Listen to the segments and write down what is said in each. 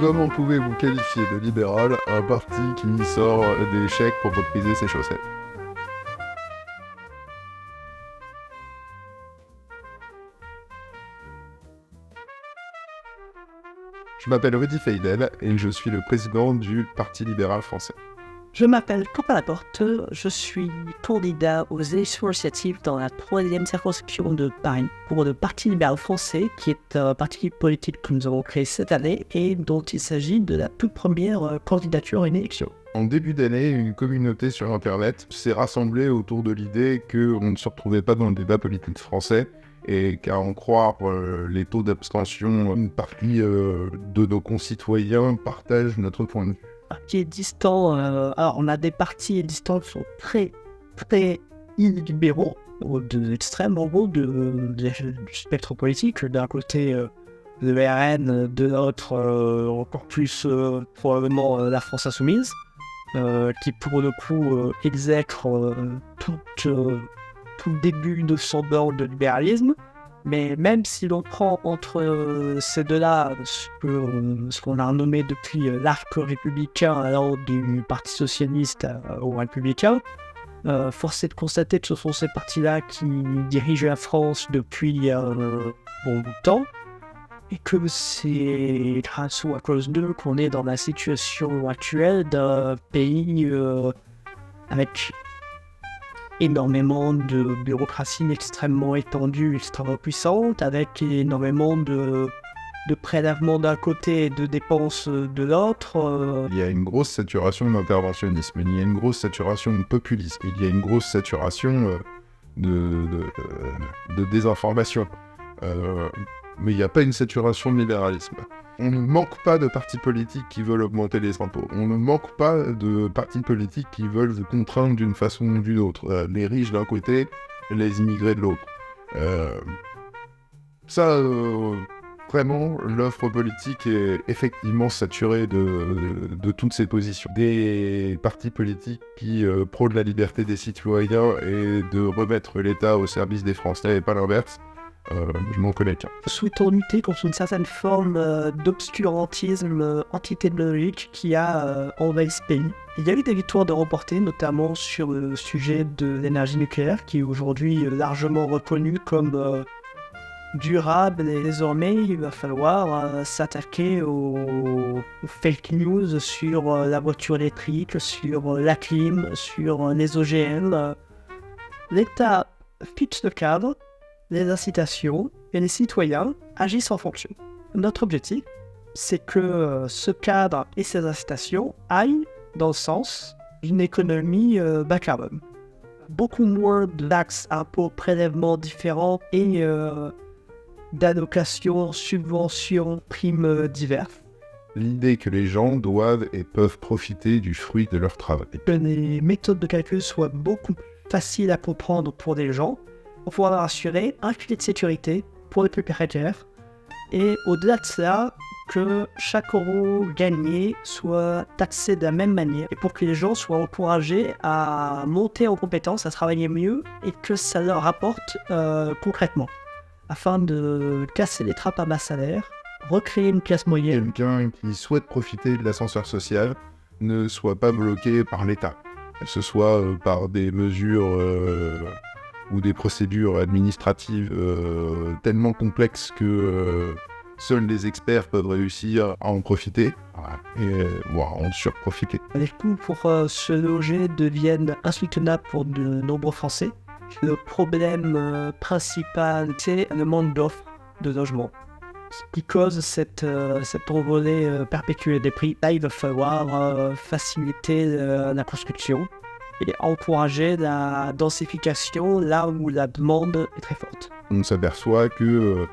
Comment pouvez-vous qualifier de libéral un parti qui sort des chèques pour repriser ses chaussettes? Je m'appelle Rudy Feydel et je suis le président du Parti libéral français. Je m'appelle Quentin Laporte, je suis candidat aux élections législatives dans la 3e circonscription de Paris pour le Parti libéral français, qui est un parti politique que nous avons créé cette année et dont il s'agit de la toute première candidature à une élection. En début d'année, une communauté sur Internet s'est rassemblée autour de l'idée qu'on ne se retrouvait pas dans le débat politique français et qu'à en croire les taux d'abstention, une partie de nos concitoyens partagent notre point de vue. Qui est distant, alors on a des partis existants qui sont très illibéraux, de l'extrême en gros du spectre politique. D'un côté le RN, de l'autre encore plus probablement la France Insoumise, qui pour le coup exècre tout début de semblant de libéralisme. Mais même si l'on prend entre ces deux-là ce qu'on a nommé depuis l'arc républicain allant du Parti socialiste aux républicains, force est de constater que ce sont ces partis-là qui dirigent la France depuis un bon bout de temps, et que c'est grâce ou à cause d'eux qu'on est dans la situation actuelle d'un pays avec énormément de bureaucratie extrêmement étendue, extrêmement puissante, avec énormément de prélèvements d'un côté et de dépenses de l'autre. Il y a une grosse saturation de l'interventionnisme, il y a une grosse saturation de populisme, il y a une grosse saturation de désinformation. Mais il n'y a pas une saturation de libéralisme. On ne manque pas de partis politiques qui veulent augmenter les impôts. On ne manque pas de partis politiques qui veulent se contraindre d'une façon ou d'une autre. Les riches d'un côté, les immigrés de l'autre. Vraiment, l'offre politique est effectivement saturée de toutes ces positions. Des partis politiques qui prônent la liberté des citoyens et de remettre l'État au service des Français et pas l'inverse. Je m'en connais qu'un. Souhaitons lutter contre une certaine forme d'obscurantisme antitechnologique qui a envahi ce pays. Il y a eu des victoires de remportées, notamment sur le sujet de l'énergie nucléaire, qui est aujourd'hui largement reconnue comme durable, et désormais il va falloir s'attaquer aux fake news sur la voiture électrique, sur la clim, sur les OGM. L'État fixe le cadre, les incitations et les citoyens agissent en fonction. Notre objectif, c'est que ce cadre et ces incitations aillent dans le sens d'une économie bas carbone. Beaucoup moins d'axes impôts, prélèvements différents et d'allocations, subventions, primes diverses. L'idée que les gens doivent et peuvent profiter du fruit de leur travail. Que les méthodes de calcul soient beaucoup plus faciles à comprendre pour les gens, pour pouvoir leur assurer un filet de sécurité pour les plus précaires, et au-delà de cela, que chaque euro gagné soit taxé de la même manière, et pour que les gens soient encouragés à monter en compétences, à travailler mieux, et que ça leur rapporte concrètement, afin de casser les trappes à bas salaire, recréer une classe moyenne. Quelqu'un qui souhaite profiter de l'ascenseur social ne soit pas bloqué par l'État, que ce soit par des mesures ou des procédures administratives tellement complexes que seuls les experts peuvent réussir à en profiter, et voire en surprofiter. Les coûts pour se loger deviennent insoutenables pour de nombreux Français. Le problème principal, c'est le manque d'offres de logement, qui cause cette envolée perpétuelle des prix. Là, il va falloir faciliter la construction et encourager la densification là où la demande est très forte. On s'aperçoit que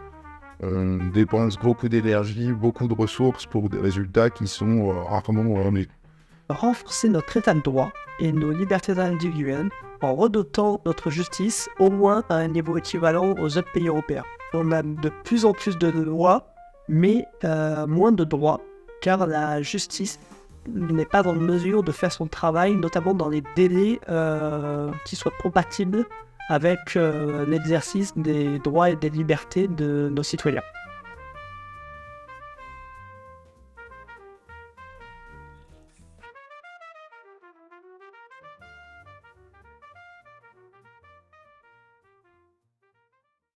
on dépense beaucoup d'énergie, beaucoup de ressources pour des résultats qui sont rarement ornés. Renforcer notre état de droit et nos libertés individuelles en redotant notre justice au moins à un niveau équivalent aux autres pays européens. On a de plus en plus de lois, mais moins de droits, car la justice n'est pas en mesure de faire son travail, notamment dans les délais qui soient compatibles avec l'exercice des droits et des libertés de nos citoyens.